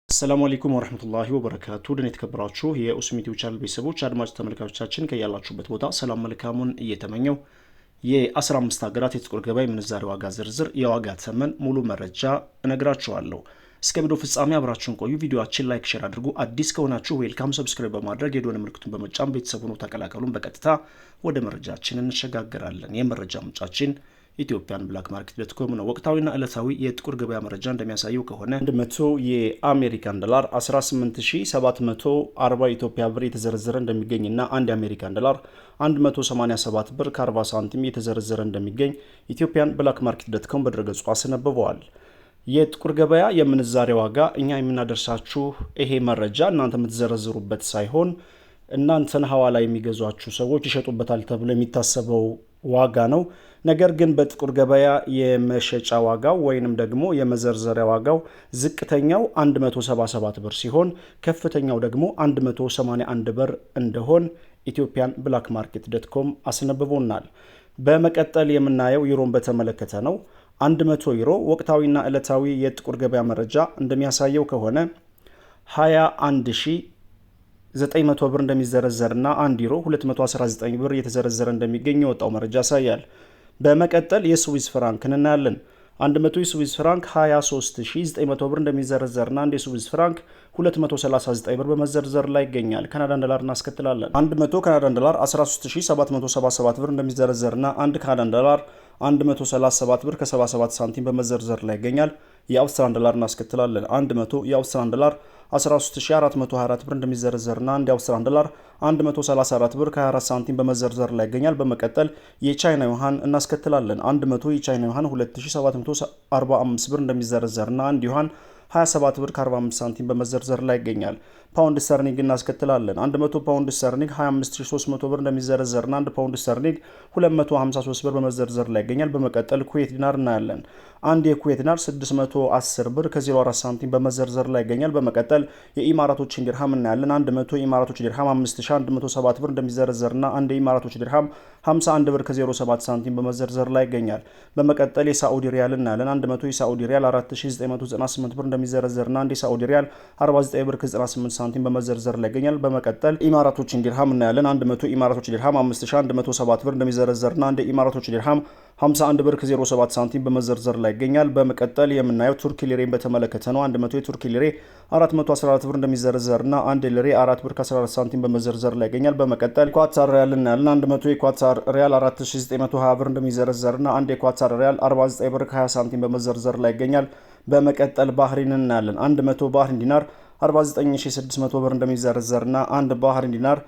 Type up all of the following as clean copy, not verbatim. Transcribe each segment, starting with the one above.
ሰላም አለይኩም ወራህመቱላሂ ወበረካቱ ደህና የተከበራችሁ የኡስሚ ቲዩብ ቻናል ቤተሰቦች አድማጭ ተመልካቾቻችን ከያላችሁበት ቦታ ሰላም መልካሙን እየተመኘው የ15 ሀገራት የጥቁር ገበያ የምንዛሬ ዋጋ ዝርዝር የዋጋ ተመን ሙሉ መረጃ እነግራችኋለሁ። እስከ ቪዲዮ ፍጻሜ አብራችሁን ቆዩ። ቪዲዮአችን ላይክ፣ ሼር አድርጉ። አዲስ ከሆናችሁ ዌልካም፣ ሰብስክራይብ በማድረግ የደወል ምልክቱን በመጫን ቤተሰብ ሆኖ ተቀላቀሉን። በቀጥታ ወደ መረጃችን እንሸጋገራለን። የመረጃ ምንጫችን ኢትዮጵያን ብላክ ማርኬት ዶትኮም ነው። ወቅታዊና ዕለታዊ የጥቁር ገበያ መረጃ እንደሚያሳየው ከሆነ 100 የአሜሪካን ዶላር 18740 ኢትዮጵያ ብር የተዘረዘረ እንደሚገኝና አንድ የአሜሪካን ዶላር 187 ብር ከ40 ሳንቲም የተዘረዘረ እንደሚገኝ ኢትዮጵያን ብላክ ማርኬት ዶትኮም በድረገጹ አስነብበዋል። የጥቁር ገበያ የምንዛሬ ዋጋ እኛ የምናደርሳችሁ ይሄ መረጃ እናንተ የምትዘረዝሩበት ሳይሆን እናንተን ሐዋላ የሚገዟችሁ ሰዎች ይሸጡበታል ተብሎ የሚታሰበው ዋጋ ነው። ነገር ግን በጥቁር ገበያ የመሸጫ ዋጋው ወይንም ደግሞ የመዘርዘሪያ ዋጋው ዝቅተኛው 177 ብር ሲሆን ከፍተኛው ደግሞ 181 ብር እንደሆን ኢትዮጵያን ብላክ ማርኬት ዶትኮም አስነብቦናል። በመቀጠል የምናየው ዩሮን በተመለከተ ነው። 100 ዩሮ ወቅታዊና ዕለታዊ የጥቁር ገበያ መረጃ እንደሚያሳየው ከሆነ 21900 ብር እንደሚዘረዘርና 1 ዩሮ 219 ብር እየተዘረዘረ እንደሚገኝ የወጣው መረጃ ያሳያል። በመቀጠል የስዊስ ፍራንክን እናያለን። 100 የስዊስ ፍራንክ 23900 ብር እንደሚዘረዘርና አንድ የስዊስ ፍራንክ 239 ብር በመዘርዘር ላይ ይገኛል። ካናዳን ዶላር እናስከትላለን። 100 ካናዳን ዶላር 13777 ብር እንደሚዘረዘርና አንድ ካናዳን ዶላር 137 ብር ከ77 ሳንቲም በመዘርዘር ላይ ይገኛል። የአውስትራሊያን ዶላር እናስከትላለን። 100 የአውስትራሊያን ዶላር 13424 ብር እንደሚዘረዘርና አንድ የአውስትራሊያን ዶላር 134 ብር ከ24 ሳንቲም በመዘርዘር ላይ ይገኛል። በመቀጠል የቻይና ዩሃን እናስከትላለን። 100 የቻይና ዩሃን 2745 ብር እንደሚዘረዘርና አንድ ዩሃን 27 ብር ከ45 ሳንቲም በመዘርዘር ላይ ይገኛል። ፓውንድ ስተርሊንግ እናስከትላለን። 100 ፓውንድ ስተርሊንግ 25300 ብር እንደሚዘረዘርና አንድ ፓውንድ ስተርሊንግ 253 ብር በመዘርዘር ላይ ይገኛል። በመቀጠል ኩዌት ዲናር እናያለን። አንድ የኩዌት ዲናር 610 ብር ከ04 ሳንቲም በመዘርዘር ላይ ይገኛል። በመቀጠል የኢማራቶችን ዲርሃም እናያለን። 100 የኢማራቶች ዲርሃም 5107 ብር እንደሚዘረዘርና አንድ የኢማራቶች ዲርሃም 51 ብር ከ07 ሳንቲም በመዘርዘር ላይ ይገኛል። በመቀጠል የሳዑዲ ሪያል እናያለን። 100 የሳዑዲ ሪያል 4998 ብር እንደሚዘረዘርና አንድ የሳዑዲ ሪያል 49 ብር ከ98 ሳንቲም በመዘርዘር ላይ ይገኛል። በመቀጠል ኢማራቶችን ዲርሃም እናያለን። 100 ኢማራቶች ዲርሃም 5107 ብር እንደሚዘረዘርና አንድ ኢማራቶች ዲርሃም 51 ብር ከ07 ሳንቲም በመዘርዘር ላይ ይገኛል። በመቀጠል የምናየው ቱርክ ሊሬን በተመለከተ ነው። 100 የቱርክ ሊሬ 414 ብር እንደሚዘረዘርና አንድ ሊሬ 4 ብር ከ14 ሳንቲም በመዘርዘር ላይ ይገኛል። በመቀጠል ኳታር ሪያል እናያለን። 100 የኳታር ሪያል 4920 ብር እንደሚዘረዘርና አንድ የኳታር ሪያል 49 ብር ከ20 ሳንቲም በመዘርዘር ላይ ይገኛል። በመቀጠል ባህሪን እናያለን። 100 ባህሪን ዲናር 49600 ብር እንደሚዘረዘርና አንድ ባህሪን ዲናር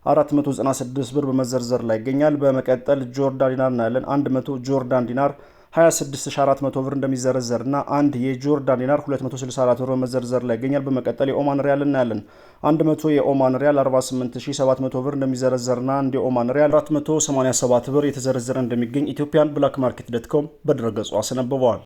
496 ብር በመዘርዘር ላይ ይገኛል። በመቀጠል ጆርዳን ዲናር እናያለን። 100 ጆርዳን ዲናር 26400 ብር እንደሚዘረዘርና አንድ የጆርዳን ዲናር 264 ብር በመዘርዘር ላይ ይገኛል። በመቀጠል የኦማን ሪያል እናያለን። 100 የኦማን ሪያል 48700 ብር እንደሚዘረዘርና አንድ የኦማን ሪያል 487 ብር የተዘረዘረ እንደሚገኝ ኢትዮጵያን ብላክ ማርኬት ዶትኮም በድረገጹ አስነብበዋል።